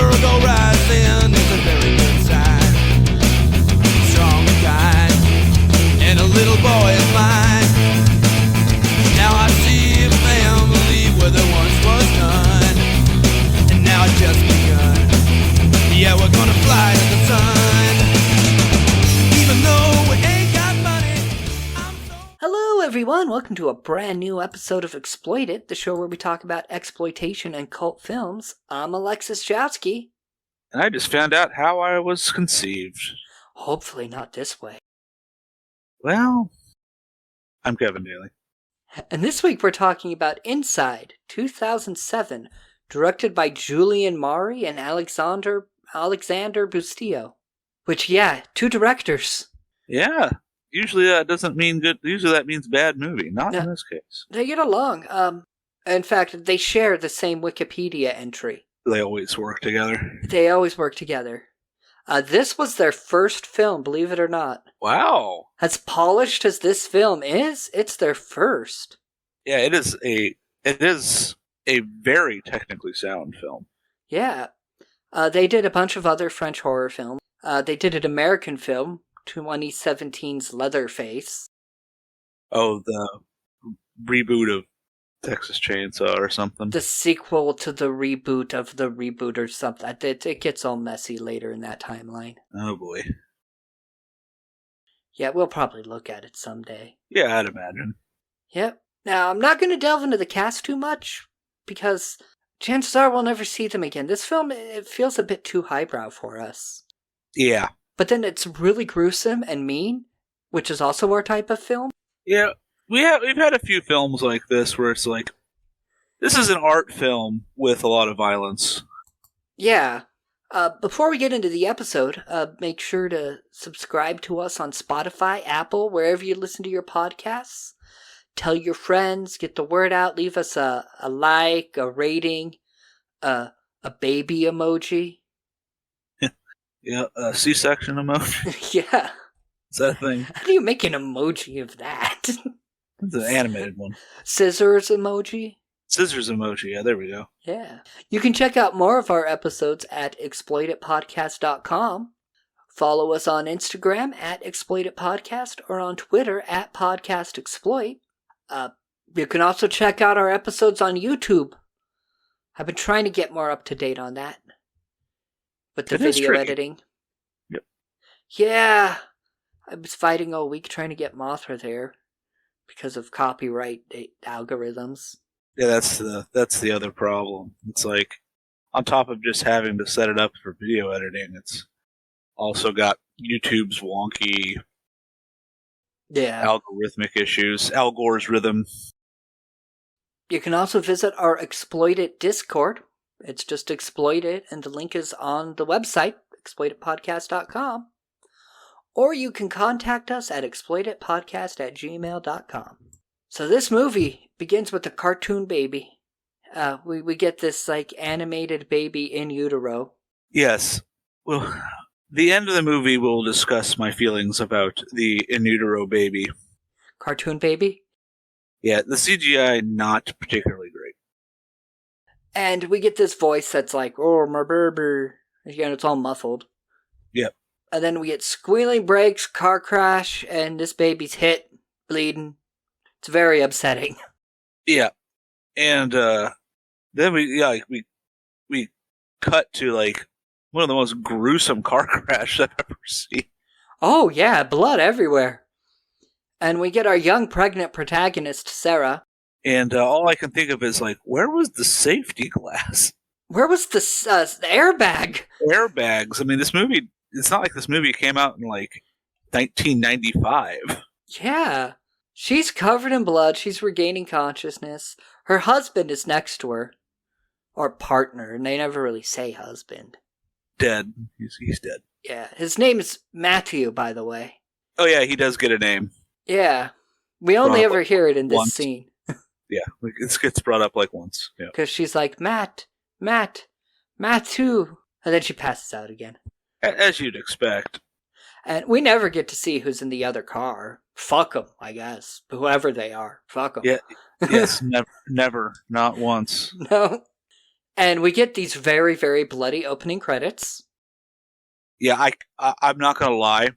girl go rising is a very good sign. Strong and kind, and a little boy is mine. Now I see a family where there once was none, and now it's just begun. Yeah, we're gonna fly to the sun. Even though we ain't got money, I'm so... Hello everyone, welcome to a brand new episode of Exploited, the show where we talk about exploitation and cult films. I'm Alexis Jowski. And I just found out how I was conceived. Hopefully not this way. Well, I'm Kevin Daly. And this week we're talking about Inside, 2007, directed by Julian Maury and Alexander Bustillo. Which, yeah, two directors. Yeah, usually that doesn't mean good. Usually that means bad movie. Not in this case. They get along. In fact, they share the same Wikipedia entry. They always work together. They always work together. This was their first film, believe it or not. Wow. As polished as this film is, it's their first. Yeah, it is a very technically sound film. Yeah. They did a bunch of other French horror films. They did an American film, 2017's Leatherface. Oh, the reboot of Texas Chainsaw or something. The sequel to the reboot of the reboot or something. It gets all messy later in that timeline. Oh boy. Yeah, we'll probably look at it someday. Yeah, I'd imagine. Yep. Now, I'm not going to delve into the cast too much, because chances are we'll never see them again. This film, it feels a bit too highbrow for us. Yeah. But then it's really gruesome and mean, which is also our type of film. Yeah, we've had a few films like this where it's like, this is an art film with a lot of violence. Yeah. Before we get into the episode, make sure to subscribe to us on Spotify, Apple, wherever you listen to your podcasts. Tell your friends, get the word out, leave us a like, a rating, a baby emoji. Yeah, a C-section emoji. Yeah. Is that a thing? How do you make an emoji of that? It's an animated one. Scissors emoji? Scissors emoji, yeah, there we go. Yeah. You can check out more of our episodes at exploitedpodcast.com. Follow us on Instagram at exploitedpodcast or on Twitter at podcastexploit. You can also check out our episodes on YouTube. I've been trying to get more up to date on that. With the video editing. Yep. Yeah. I was fighting all week trying to get Mothra there because of copyright algorithms. Yeah, that's the other problem. It's like, on top of just having to set it up for video editing, it's also got YouTube's wonky algorithmic issues. Al Gore's rhythm. You can also visit our Exploited Discord. It's just Exploited, and the link is on the website, exploitedpodcast.com. Or you can contact us at exploitedpodcast@gmail.com. So this movie begins with a cartoon baby. We get this, like, animated baby in utero. Yes. Well, the end of the movie will discuss my feelings about the in utero baby. Cartoon baby? Yeah, the CGI not particularly great. And we get this voice that's like, oh, my baby. Again, it's all muffled. Yep. And then we get squealing brakes, car crash, and this baby's hit, bleeding. It's very upsetting. Yeah. And then we cut to like one of the most gruesome car crashes I've ever seen. Oh yeah, blood everywhere. And we get our young pregnant protagonist, Sarah. And all I can think of is like, where was the safety glass? Where was the airbag? Airbags. I mean, this movie, it's not like this movie came out in like 1995. Yeah. She's covered in blood. She's regaining consciousness. Her husband is next to her. Or partner, and they never really say husband. Dead. He's dead. Yeah. His name is Matthew, by the way. Oh yeah, he does get a name. Yeah. We only ever hear it in this once. scene. Yeah, it gets brought up like once. Yeah. Because she's like, Matthew. And then she passes out again. As you'd expect. And we never get to see who's in the other car. Fuck them, I guess. Whoever they are. Fuck them. Yeah. Yes, never. Not once. No. And we get these very, very bloody opening credits. Yeah, I'm not gonna lie.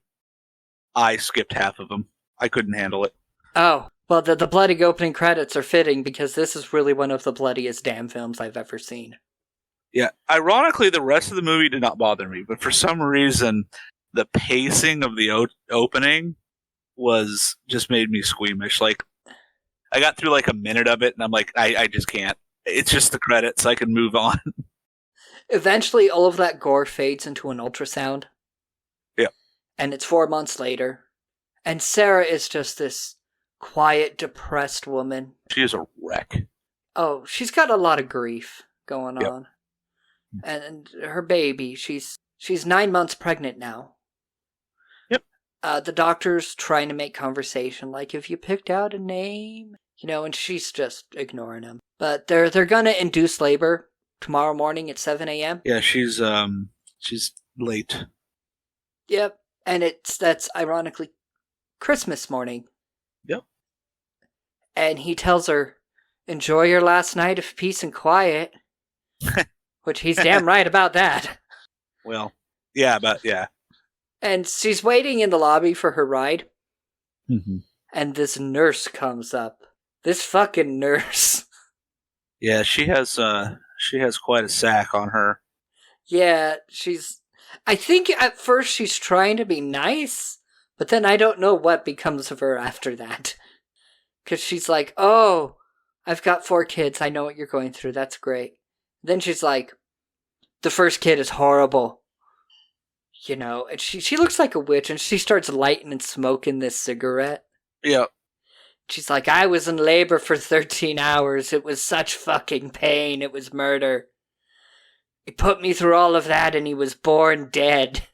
I skipped half of them. I couldn't handle it. Oh, well, the bloody opening credits are fitting because this is really one of the bloodiest damn films I've ever seen. Yeah, ironically, the rest of the movie did not bother me, but for some reason, the pacing of the opening was just made me squeamish. Like, I got through like a minute of it, and I'm like, I just can't. It's just the credits. I can move on. Eventually, all of that gore fades into an ultrasound. Yeah. And it's 4 months later. And Sarah is just this quiet, depressed woman. She is a wreck. Oh, she's got a lot of grief going on. And her baby, she's 9 months pregnant now. Yep. The doctor's trying to make conversation, like, if you picked out a name, and she's just ignoring him. But they're gonna induce labor tomorrow morning at 7 a.m. Yeah, she's late. Yep. And that's ironically Christmas morning. Yep. And he tells her, enjoy your last night of peace and quiet. Which he's damn right about that. Well, yeah, but yeah. And she's waiting in the lobby for her ride. Mm-hmm. And this nurse comes up. This fucking nurse. Yeah, she has quite a sack on her. Yeah, I think at first she's trying to be nice, but then I don't know what becomes of her after that. Because she's like, oh, I've got 4 kids. I know what you're going through. That's great. Then she's like, the first kid is horrible. And she looks like a witch, and she starts lighting and smoking this cigarette. Yeah. She's like, I was in labor for 13 hours. It was such fucking pain. It was murder. He put me through all of that, and he was born dead.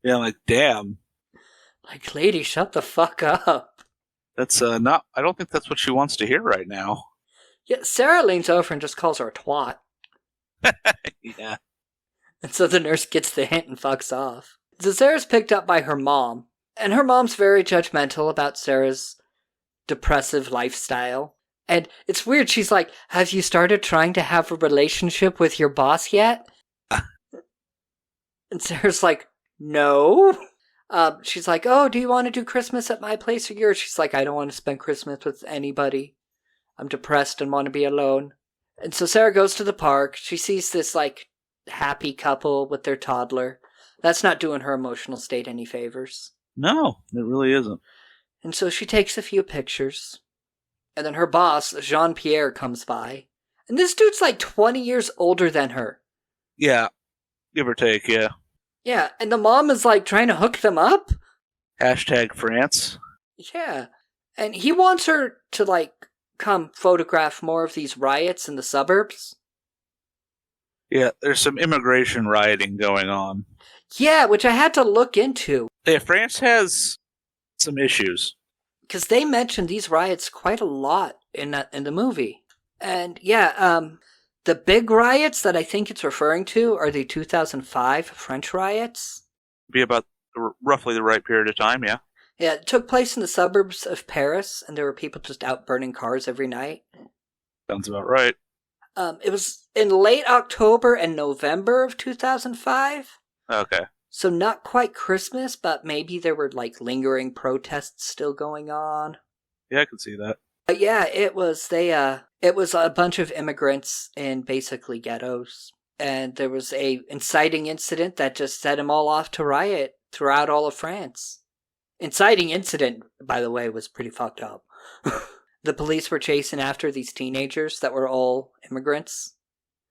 Yeah, I'm like, damn. Like, lady, shut the fuck up. That's not. I don't think that's what she wants to hear right now. Yeah, Sarah leans over and just calls her a twat. Yeah. And so the nurse gets the hint and fucks off. So Sarah's picked up by her mom, and her mom's very judgmental about Sarah's depressive lifestyle. And it's weird, she's like, have you started trying to have a relationship with your boss yet? And Sarah's like, no. She's like, oh, do you want to do Christmas at my place or yours? She's like, I don't want to spend Christmas with anybody. I'm depressed and want to be alone. And so Sarah goes to the park. She sees this, like, happy couple with their toddler. That's not doing her emotional state any favors. No, it really isn't. And so she takes a few pictures. And then her boss, Jean-Pierre, comes by. And this dude's like 20 years older than her. Yeah. Give or take, yeah. Yeah, and the mom is like trying to hook them up. Hashtag France. Yeah. And he wants her to like come photograph more of these riots in the suburbs. Yeah, there's some immigration rioting going on. Yeah, which I had to look into. Yeah, France has some issues. Because they mentioned these riots quite a lot in the movie. And yeah, the big riots that I think it's referring to are the 2005 French riots. Be about roughly the right period of time, yeah. Yeah, it took place in the suburbs of Paris, and there were people just out burning cars every night. Sounds about right. It was in late October and November of 2005. Okay. So not quite Christmas, but maybe there were like lingering protests still going on. Yeah, I can see that. But yeah, it was a bunch of immigrants in basically ghettos, and there was a inciting incident that just set them all off to riot throughout all of France. Inciting incident, by the way, was pretty fucked up. The police were chasing after these teenagers that were all immigrants.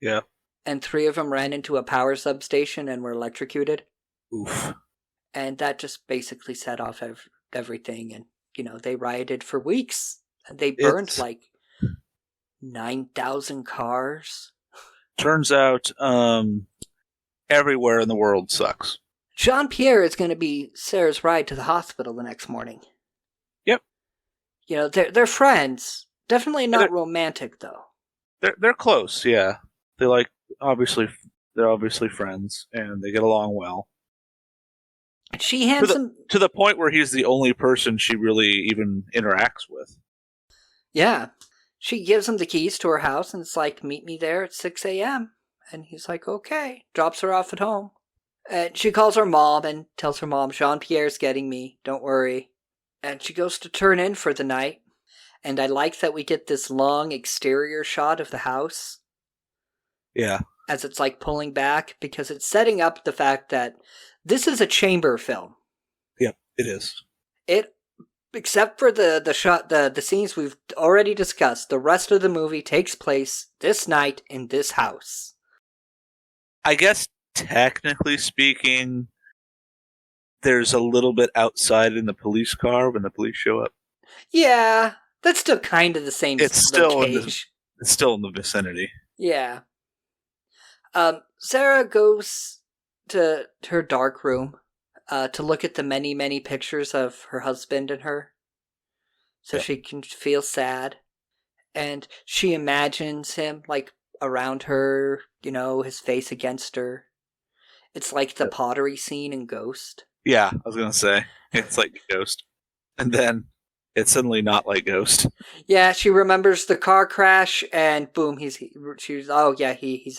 Yeah. And 3 of them ran into a power substation and were electrocuted. Oof. And that just basically set off everything. And, they rioted for weeks. And they burned like 9,000 cars. Turns out everywhere in the world sucks. Jean-Pierre is going to be Sarah's ride to the hospital the next morning. Yep. They're friends. Definitely not romantic, though. They're close, yeah. They're obviously friends, and they get along well. She hands him... To the point where he's the only person she really even interacts with. Yeah. she gives him the keys to her house and it's like, meet me there at 6 a.m. And he's like, okay. Drops her off at home. And she calls her mom and tells her mom, Jean-Pierre's getting me. Don't worry. And she goes to turn in for the night. And I like that we get this long exterior shot of the house. Yeah. As it's like pulling back, because it's setting up the fact that this is a chamber film. Yep, it is. Except for the shot, the scenes we've already discussed, the rest of the movie takes place this night in this house. I guess technically speaking, there's a little bit outside in the police car when the police show up. Yeah, that's still kind of the same. It's still in the vicinity. Yeah. Sarah goes to her dark room to look at the many, many pictures of her husband and her, so she can feel sad. And she imagines him, like, around her, his face against her. It's like the pottery scene in Ghost. Yeah, I was going to say. It's like Ghost. And then it's suddenly not like Ghost. Yeah, she remembers the car crash, and boom, he's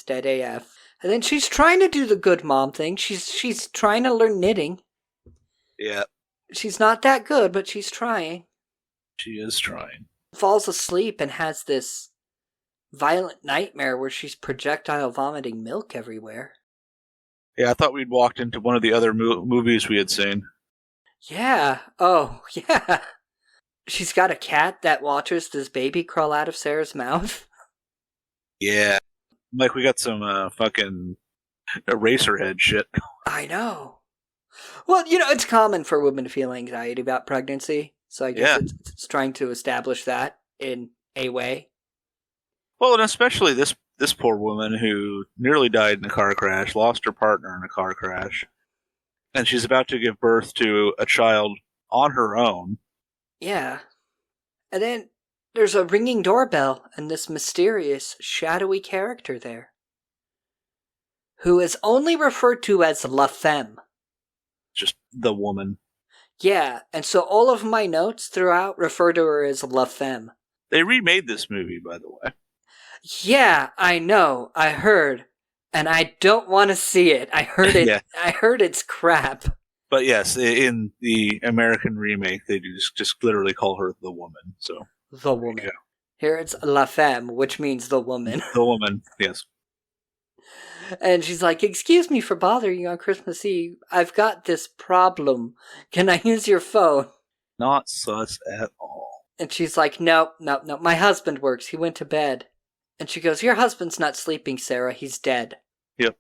dead AF. And then she's trying to do the good mom thing. She's trying to learn knitting. Yeah. She's not that good, but she's trying. She is trying. Falls asleep and has this violent nightmare where she's projectile vomiting milk everywhere. Yeah, I thought we'd walked into one of the other movies we had seen. Yeah. Oh, yeah. She's got a cat that watches this baby crawl out of Sarah's mouth. Yeah. Like, we got some fucking Eraserhead shit. I know. Well, it's common for women to feel anxiety about pregnancy, so I guess it's trying to establish that in a way. Well, and especially this poor woman who nearly died in a car crash, lost her partner in a car crash, and she's about to give birth to a child on her own. Yeah. And then there's a ringing doorbell and this mysterious, shadowy character there, who is only referred to as La Femme. Just the woman. Yeah, and so all of my notes throughout refer to her as La Femme. They remade this movie, by the way. Yeah, I know. I heard. And I don't want to see it. I heard it. Yeah. I heard it's crap. But yes, in the American remake, they just literally call her the woman. So the woman. Here it's La Femme, which means the woman. The woman, yes. And she's like, excuse me for bothering you on Christmas Eve. I've got this problem. Can I use your phone? Not sus at all. And she's like, no. My husband works. He went to bed. And she goes, your husband's not sleeping, Sarah. He's dead. Yep.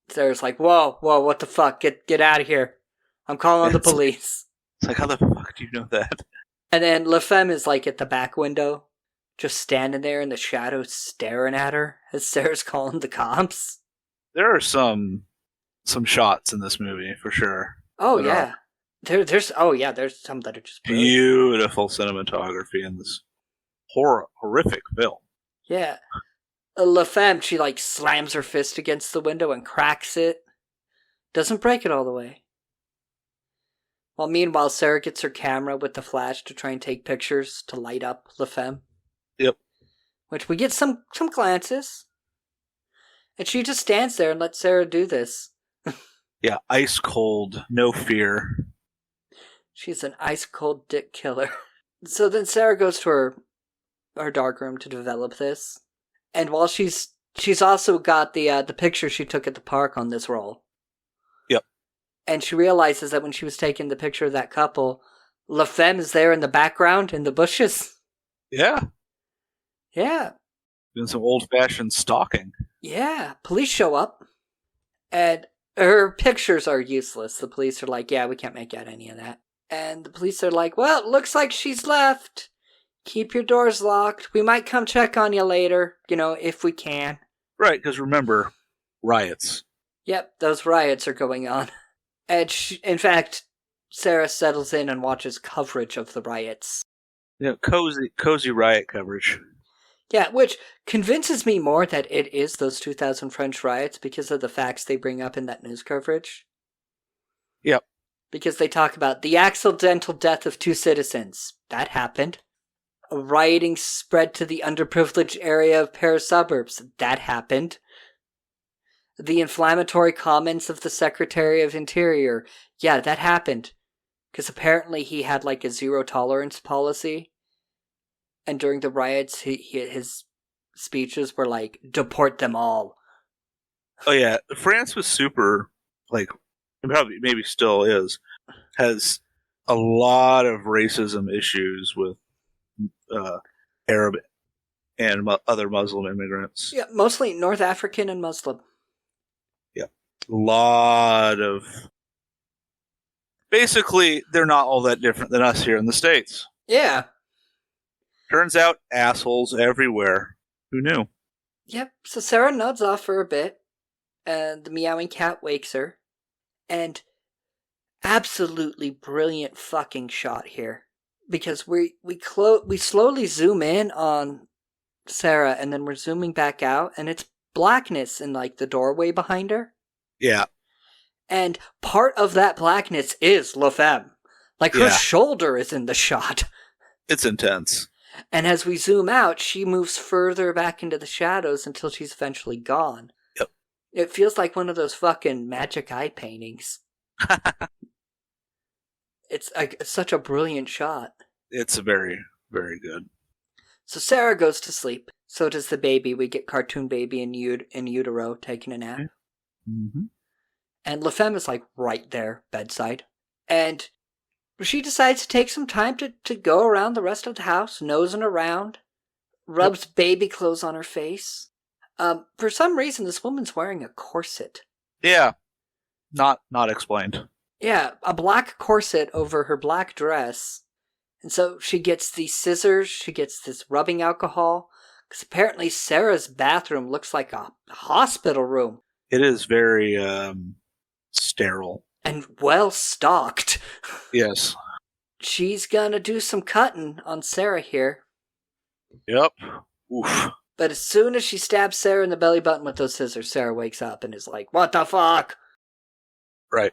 Sarah's like, whoa, what the fuck? Get out of here. I'm calling the police. It's like, how the fuck do you know that? And then La Femme is like at the back window, just standing there in the shadows staring at her as Sarah's calling the cops. There are some shots in this movie, for sure. Oh, yeah. There's some that are just beautiful cinematography in this horrific film. Yeah. La Femme, she like slams her fist against the window and cracks it. Doesn't break it all the way. Well, meanwhile, Sarah gets her camera with the flash to try and take pictures to light up La Femme. Yep. Which we get some glances. And she just stands there and lets Sarah do this. Yeah, ice cold, no fear. She's an ice cold dick killer. So then Sarah goes to her darkroom to develop this. And while she's also got the picture she took at the park on this roll. Yep. And she realizes that when she was taking the picture of that couple, La Femme is there in the background in the bushes. Yeah. Yeah. Doing some old-fashioned stalking. Yeah. Police show up. And her pictures are useless. The police are like, yeah, we can't make out any of that. And the police are like, well, it looks like she's left. Keep your doors locked. We might come check on you later, if we can. Right, because remember, riots. Yep, those riots are going on. And in fact, Sarah settles in and watches coverage of the riots. Yeah, cozy riot coverage. Yeah, which convinces me more that it is those 2000 French riots because of the facts they bring up in that news coverage. Yep. Because they talk about the accidental death of 2 citizens. That happened. Rioting spread to the underprivileged area of Paris suburbs. That happened. The inflammatory comments of the Secretary of Interior. Yeah, that happened. Because apparently he had like a zero tolerance policy. And during the riots, his speeches were like, deport them all. Oh yeah, France was super, like, probably maybe still is, has a lot of racism issues with Arab and other Muslim immigrants. Yeah, mostly North African and Muslim. Yeah, a lot of. Basically, they're not all that different than us here in the States. Yeah. Turns out, assholes everywhere. Who knew? Yep. So Sarah nods off for a bit, and the meowing cat wakes her, and absolutely brilliant fucking shot here, because we slowly zoom in on Sarah, and then we're zooming back out, and it's blackness in like the doorway behind her. Yeah. And part of that blackness is LaFemme. Like her shoulder is in the shot. It's intense. And as we zoom out, she moves further back into the shadows until she's eventually gone. Yep. It feels like one of those fucking magic eye paintings. It's such a brilliant shot. It's very, very good. So Sarah goes to sleep. So does the baby. We get cartoon baby in utero taking a nap. Mm-hmm. And LaFemme is like right there, bedside. And she decides to take some time to go around the rest of the house, nosing around, rubs baby clothes on her face. For some reason, this woman's wearing a corset. Yeah. Not explained. Yeah, a black corset over her black dress. And so she gets these scissors, she gets this rubbing alcohol, because apparently Sarah's bathroom looks like a hospital room. It is very sterile. And well stocked. Yes. She's gonna do some cutting on Sarah here. Yep. Oof. But as soon as she stabs Sarah in the belly button with those scissors, Sarah wakes up and is like, what the fuck? Right.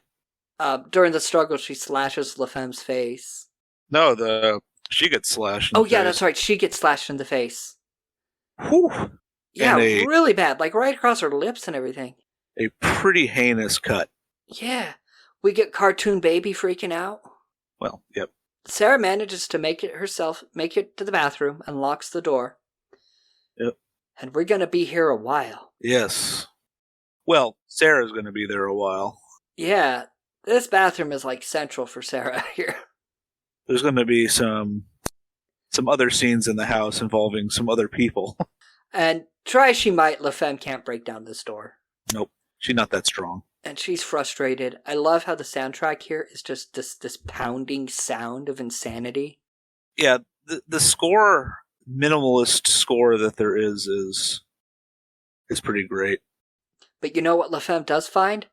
During the struggle, she slashes LaFemme's face. No, she gets slashed. Oh, yeah, that's right. She gets slashed in the face. Whew. Yeah, really bad. Like right across her lips and everything. A pretty heinous cut. Yeah. We get cartoon baby freaking out. Well, yep. Sarah manages to make it to the bathroom, and locks the door. Yep. And we're going to be here a while. Yes. Well, Sarah's going to be there a while. Yeah. This bathroom is like central for Sarah here. There's going to be some other scenes in the house involving some other people. And try as she might, LaFemme can't break down this door. Nope. She's not that strong. And she's frustrated. I love how the soundtrack here is just this pounding sound of insanity. Yeah, the score, minimalist score that there is pretty great. But you know what LaFemme does find?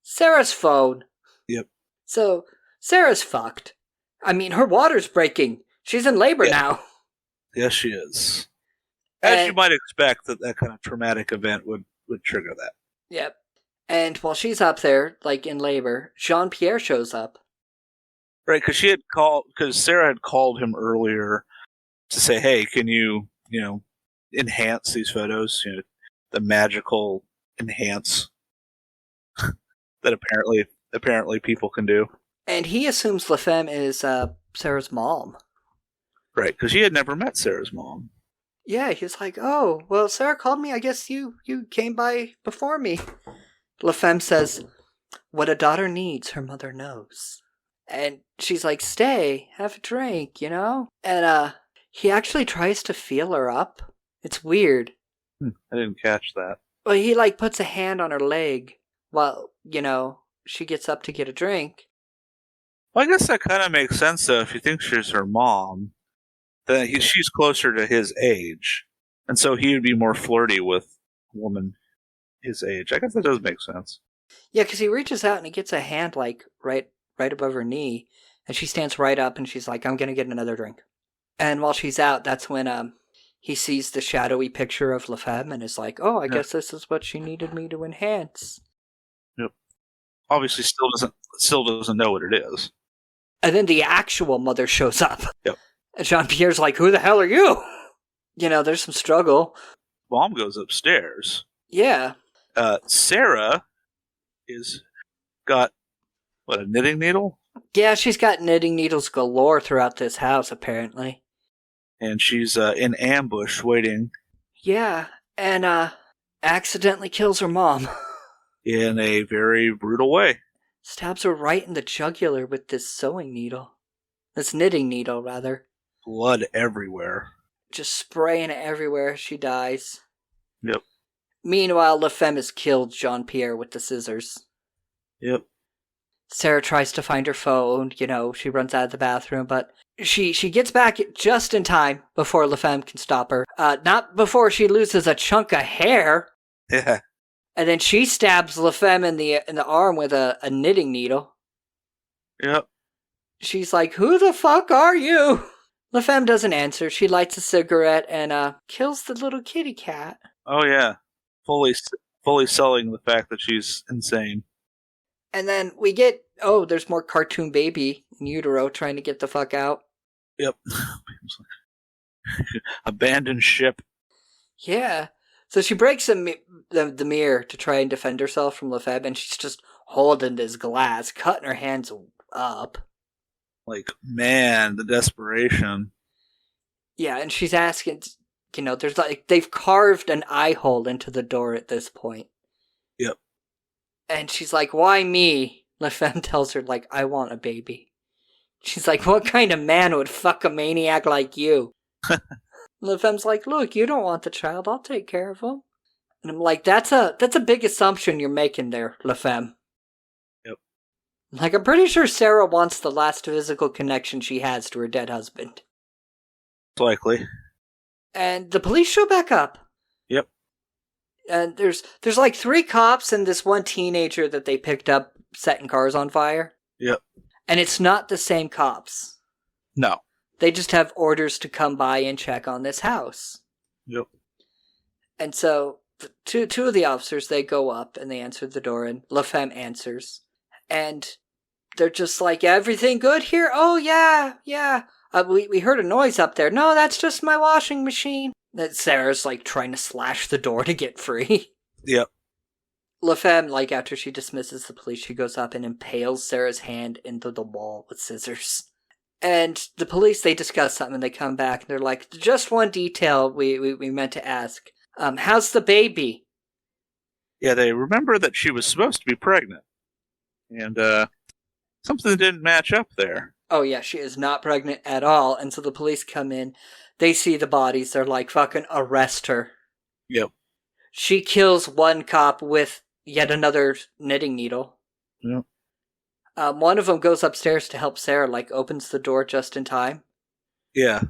Sarah's phone. Yep. So, Sarah's fucked. I mean, her water's breaking. She's in labor now. Yes, she is. As you might expect, that kind of traumatic event would trigger that. Yep. And while she's up there, like in labor, Jean-Pierre shows up. Right, because Sarah had called him earlier to say, hey, can you enhance these photos? The magical enhance that apparently people can do. And he assumes LaFemme is Sarah's mom. Right, because he had never met Sarah's mom. Yeah, he was like, oh, well, Sarah called me. I guess you came by before me. LaFemme says, what a daughter needs, her mother knows. And she's like, stay, have a drink, And he actually tries to feel her up. It's weird. I didn't catch that. Well, he puts a hand on her leg while, she gets up to get a drink. Well, I guess that kind of makes sense, though, if you think she's her mom. Then she's closer to his age. And so he would be more flirty with a woman his age. I guess that does make sense. Yeah, because he reaches out and he gets a hand, right above her knee. And she stands right up and she's like, I'm going to get another drink. And while she's out, that's when he sees the shadowy picture of LaFemme and is like, oh, I guess this is what she needed me to enhance. Yep. Obviously still doesn't know what it is. And then the actual mother shows up. Yep. And Jean-Pierre's like, who the hell are you? There's some struggle. Mom goes upstairs. Yeah. Sarah is got, a knitting needle? Yeah, she's got knitting needles galore throughout this house, apparently. And she's in ambush waiting. Yeah, and accidentally kills her mom. In a very brutal way. Stabs her right in the jugular with this sewing needle. This knitting needle, rather. Blood everywhere. Just spraying it everywhere. She dies. Yep. Meanwhile, La Femme has killed Jean-Pierre with the scissors. Yep. Sarah tries to find her phone. She runs out of the bathroom, but she gets back just in time before La Femme can stop her. Not before she loses a chunk of hair. Yeah. And then she stabs La Femme in the arm with a knitting needle. Yep. She's like, who the fuck are you? La Femme doesn't answer. She lights a cigarette and kills the little kitty cat. Oh, yeah. Fully selling the fact that she's insane. And then we get, there's more cartoon baby in utero trying to get the fuck out. Yep. Abandoned ship. Yeah. So she breaks the mirror to try and defend herself from La Femme, and she's just holding this glass, cutting her hands up. Like, man, the desperation. Yeah, and she's asking, there's they've carved an eye hole into the door at this point. Yep. And she's like, why me? La Femme tells her, I want a baby. She's like, what kind of man would fuck a maniac like you? La Femme's like, look, you don't want the child. I'll take care of him. And I'm like, that's a big assumption you're making there, La Femme. Yep. I'm pretty sure Sarah wants the last physical connection she has to her dead husband. Likely. And the police show back up. Yep. And there's 3 cops and this one teenager that they picked up setting cars on fire. Yep. And it's not the same cops. No. They just have orders to come by and check on this house. Yep. And so, two of the officers, they go up and they answer the door, and La Femme answers. And they're just like, everything good here? Oh, yeah. We heard a noise up there. No, that's just my washing machine. That Sarah's, trying to slash the door to get free. Yep. La Femme, after she dismisses the police, she goes up and impales Sarah's hand into the wall with scissors. And the police, they discuss something, and they come back, and they're like, just one detail we meant to ask. How's the baby? Yeah, they remember that she was supposed to be pregnant. And, something didn't match up there. Oh, yeah, she is not pregnant at all. And so the police come in. They see the bodies. They're like, fucking arrest her. Yep. She kills one cop with yet another knitting needle. Yep. One of them goes upstairs to help Sarah, opens the door just in time. Yeah.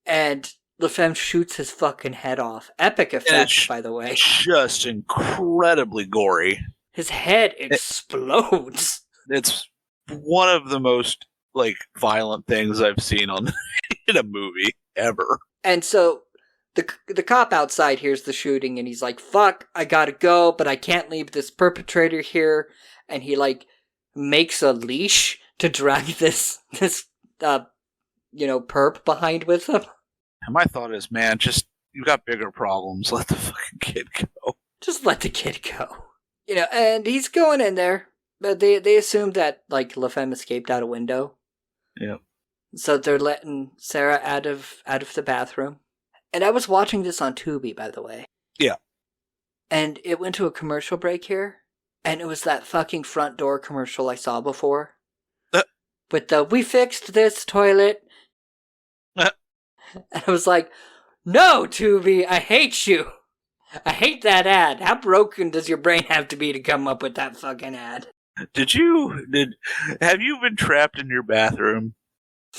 And La Femme shoots his fucking head off. Epic effect, by the way. Just incredibly gory. His head explodes. It's one of the most, violent things I've seen in a movie ever. And so the cop outside hears the shooting, and he's like, fuck, I gotta go, but I can't leave this perpetrator here. And he, makes a leash to drag this perp behind with him. And my thought is, man, you've got bigger problems. Let the fucking kid go. Just let the kid go. And he's going in there, but they assume that, La Femme escaped out a window. Yep. So they're letting Sarah out of the bathroom. And I was watching this on Tubi, by the way. Yeah. And it went to a commercial break here. And it was that fucking front door commercial I saw before. With the, we fixed this toilet. And I was like, no, Tubi, I hate you. I hate that ad. How broken does your brain have to be to come up with that fucking ad? Have you been trapped in your bathroom?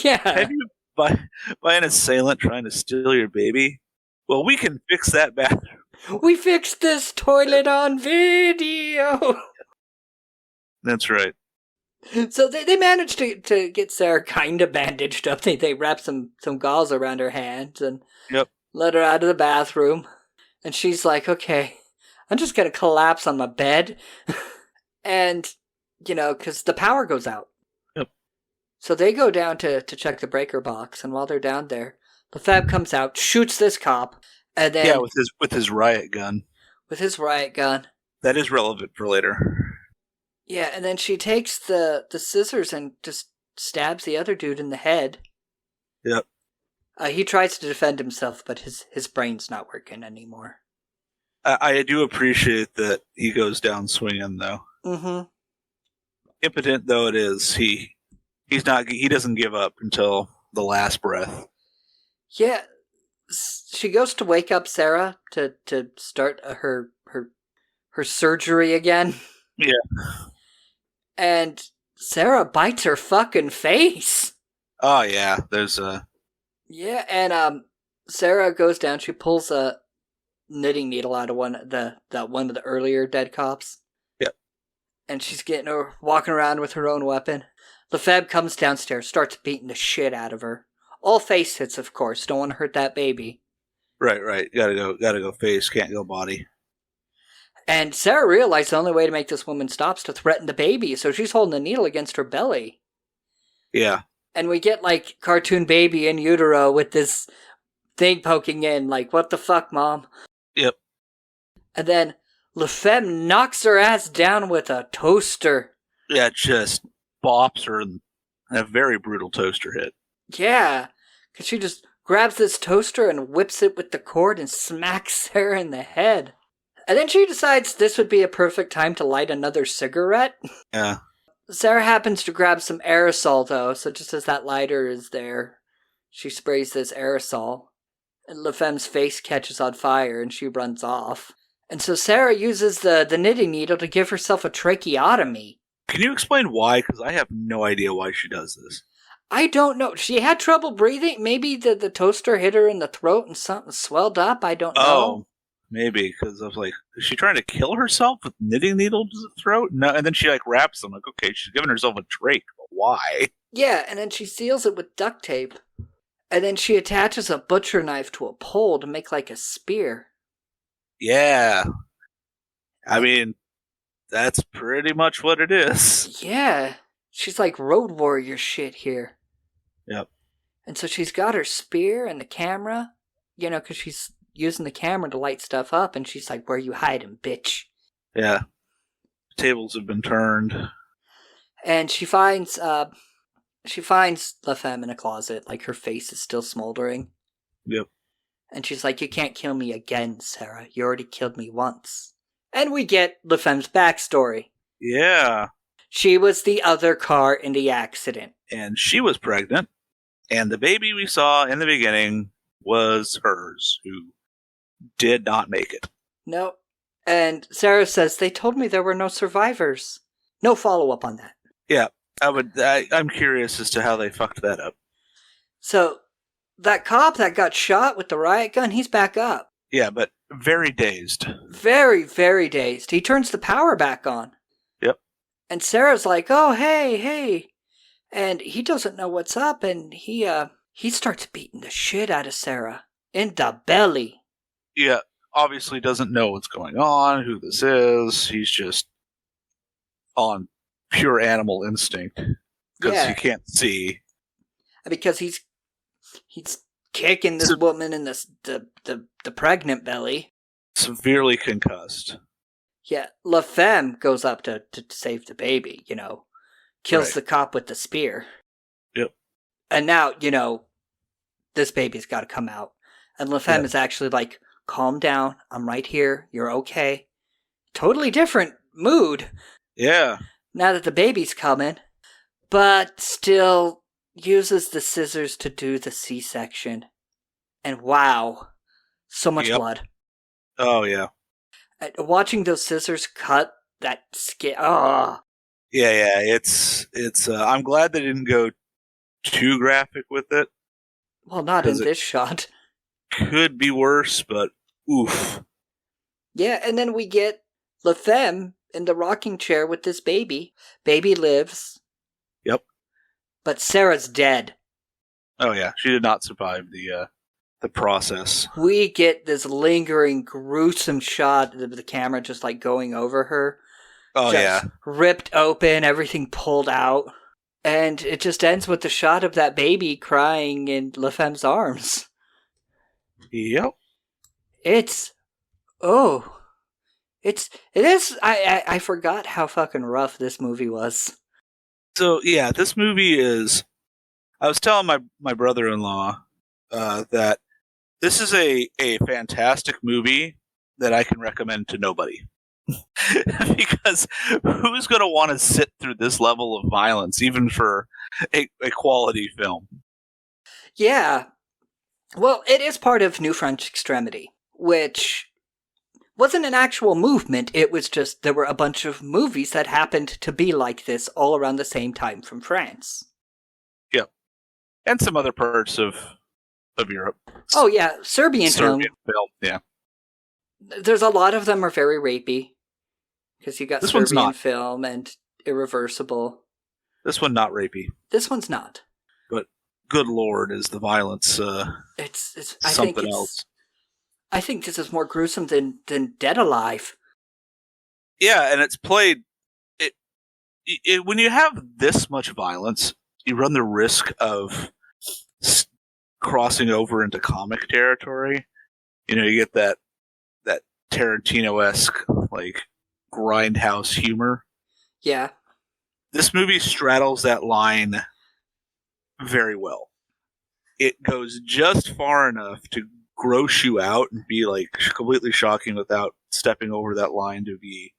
Yeah. Have you by an assailant trying to steal your baby? Well, we can fix that bathroom. We fixed this toilet on video. That's right. So they managed to get Sarah kind of bandaged up. They wrapped some gauze around her hands and let her out of the bathroom. And she's like, okay, I'm just going to collapse on my bed. And, because the power goes out. Yep. So they go down to check the breaker box, and while they're down there, LeFeb comes out, shoots this cop, and then... Yeah, with his riot gun. With his riot gun. That is relevant for later. Yeah, and then she takes the scissors and just stabs the other dude in the head. Yep. He tries to defend himself, but his brain's not working anymore. I do appreciate that he goes down swinging, though. Mm-hmm. Impotent though it is, he doesn't give up until the last breath. Yeah, she goes to wake up Sarah to start her surgery again. Yeah. And Sarah bites her fucking face. Oh yeah, there's a... Yeah, and Sarah goes down, she pulls a knitting needle out of one of the earlier dead cops. Yep. And she's walking around with her own weapon. LeFeb comes downstairs, starts beating the shit out of her. All face hits, of course. Don't want to hurt that baby. Right. Gotta go face, can't go body. And Sarah realized the only way to make this woman stop is to threaten the baby, so she's holding the needle against her belly. Yeah. And we get, like, cartoon baby in utero with this thing poking in, like, what the fuck, Mom? Yep. And then LeFeb knocks her ass down with a toaster. Yeah, just bops her in a very brutal toaster hit. Yeah, because she just grabs this toaster and whips it with the cord and smacks Sarah in the head. And then she decides this would be a perfect time to light another cigarette. Yeah. Sarah happens to grab some aerosol, though, so just as that lighter is there, she sprays this aerosol. And LeFemme's face catches on fire and she runs off. And so Sarah uses the knitting needle to give herself a tracheotomy. Can you explain why? Because I have no idea why she does this. I don't know. She had trouble breathing. Maybe the toaster hit her in the throat and something swelled up. I don't know. Oh, maybe. Because I was like, is she trying to kill herself with knitting needles to the throat? No, and then she like wraps them. Like, okay, she's giving herself a trach. But why? Yeah, and then she seals it with duct tape. And then she attaches a butcher knife to a pole to make like a spear. Yeah. I mean, that's pretty much what it is. Yeah. She's like road warrior shit here. Yep. And so she's got her spear and the camera, because she's using the camera to light stuff up, and she's like, where you hiding, bitch? Yeah. Tables have been turned. And she finds LeFemme in a closet, like her face is still smoldering. Yep. And she's like, you can't kill me again, Sarah. You already killed me once. And we get LeFemme's backstory. Yeah. She was the other car in the accident. And she was pregnant. And the baby we saw in the beginning was hers, who did not make it. No. And Sarah says, they told me there were no survivors. No follow-up on that. Yeah. I'm curious as to how they fucked that up. So, that cop that got shot with the riot gun, he's back up. Yeah, but very dazed. Very, very dazed. He turns the power back on. Yep. And Sarah's like, oh, hey. And he doesn't know what's up, and he starts beating the shit out of Sarah. In the belly. Yeah, obviously doesn't know what's going on, who this is. He's just on pure animal instinct. Because he can't see. Because he's kicking this woman in the pregnant belly. Severely concussed. Yeah, LeFemme goes up to save the baby, Kills the cop with the spear. Yep. And now, this baby's got to come out. And LeFemme is actually like, calm down, I'm right here, you're okay. Totally different mood. Yeah. Now that the baby's coming. But still uses the scissors to do the C-section. And wow, so much blood. Oh, yeah. Watching those scissors cut that skin. Oh. Yeah. It's. I'm glad they didn't go too graphic with it. Well, not in this shot. Could be worse, but oof. Yeah, and then we get LeFemme in the rocking chair with this baby. Baby lives. Yep. But Sarah's dead. Oh yeah, she did not survive the process. We get this lingering, gruesome shot of the camera just like going over her. Oh just yeah. Ripped open, everything pulled out. And it just ends with the shot of that baby crying in LaFemme's arms. Yep. It is, I forgot how fucking rough this movie was. So, yeah, this movie is... I was telling my brother-in-law that this is a fantastic movie that I can recommend to nobody. Because who's going to want to sit through this level of violence, even for a quality film? Yeah. Well, it is part of New French Extremity, which wasn't an actual movement. It was just there were a bunch of movies that happened to be like this all around the same time from France. Yep. And some other parts of Europe. Oh, yeah. Serbian film. Yeah. There's a lot of them are very rapey. Because you got This one's Serbian not. film and Irreversible. This one not rapey. This one's not. But good lord, is the violence It's something else. I think this is more gruesome than Dead Alive. Yeah, and it's played... when you have this much violence, you run the risk of crossing over into comic territory. You know, you get that Tarantino-esque, like, grindhouse humor. Yeah. This movie straddles that line very well. It goes just far enough to gross you out and be, like, completely shocking without stepping over that line to be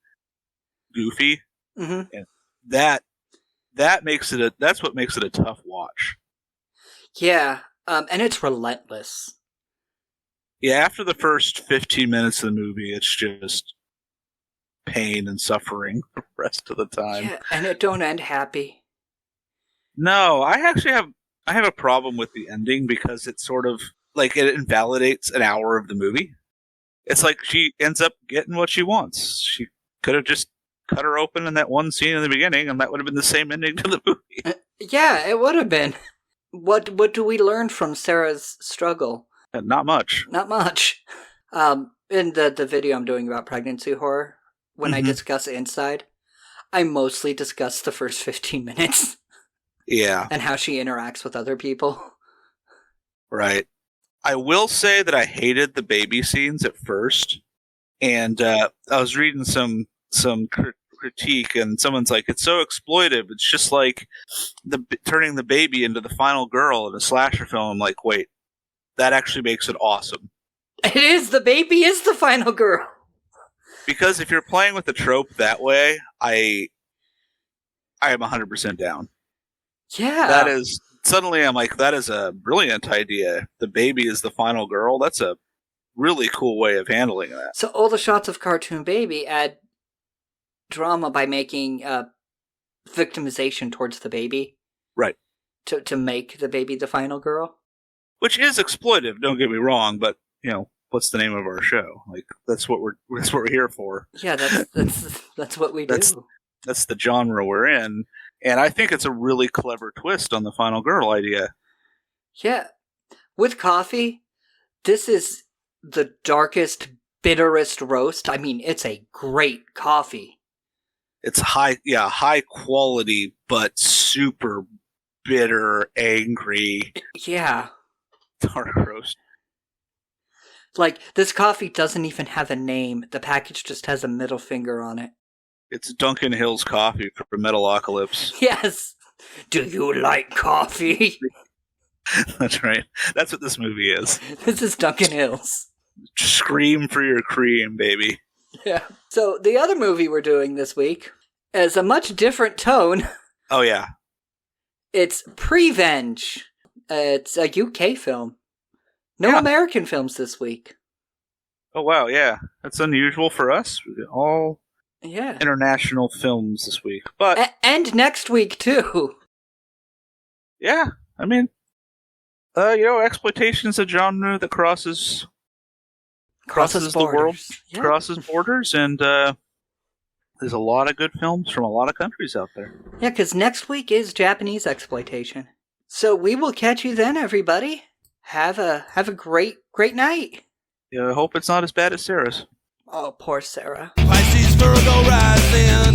goofy. Mm-hmm. And that makes it that's what makes it a tough watch. Yeah. And it's relentless. Yeah, after the first 15 minutes of the movie, it's just pain and suffering the rest of the time. Yeah, and it don't end happy. No, I actually have a problem with the ending because it's sort of like it invalidates an hour of the movie. It's like she ends up getting what she wants. She could have just cut her open in that one scene in the beginning, and that would have been the same ending to the movie. Yeah, it would have been. What do we learn from Sarah's struggle? Not much. Not much. In the video I'm doing about pregnancy horror, when I discuss Inside, I mostly discuss the first 15 minutes. Yeah. And how she interacts with other people. Right. I will say that I hated the baby scenes at first, and I was reading some critique, and someone's like, "It's so exploitive. It's just like turning the baby into the final girl in a slasher film." I'm like, wait, that actually makes it awesome. It is. The baby is the final girl. Because if you're playing with the trope that way, I am 100% down. Yeah. That is, suddenly I'm like, that is a brilliant idea. The baby is the final girl. That's a really cool way of handling that. So all the shots of cartoon baby add drama by making victimization towards the baby. Right. To make the baby the final girl. Which is exploitive, don't get me wrong, but, you know, what's the name of our show? Like, that's what we're here for. Yeah, that's what we do. That's the genre we're in. And I think it's a really clever twist on the final girl idea. Yeah. With coffee, this is the darkest, bitterest roast. I mean, it's a great coffee. It's high quality, but super bitter, angry. Yeah. Dark roast. Like, this coffee doesn't even have a name. The package just has a middle finger on it. It's Duncan Hill's coffee for Metalocalypse. Yes. Do you like coffee? That's right. That's what this movie is. This is Duncan Hill's. Scream for your cream, baby. Yeah. So, the other movie we're doing this week is a much different tone. Oh, yeah. It's Prevenge. It's a UK film. No American films this week. Oh, wow, yeah. That's unusual for us. All international films this week. But and next week, too. Yeah, I mean, exploitation is a genre that crosses the world, crosses borders, and there's a lot of good films from a lot of countries out there. Yeah, because next week is Japanese exploitation. So we will catch you then, everybody. Have a great night. Yeah, I hope it's not as bad as Sarah's. Oh, poor Sarah. Pisces, Virgo rising.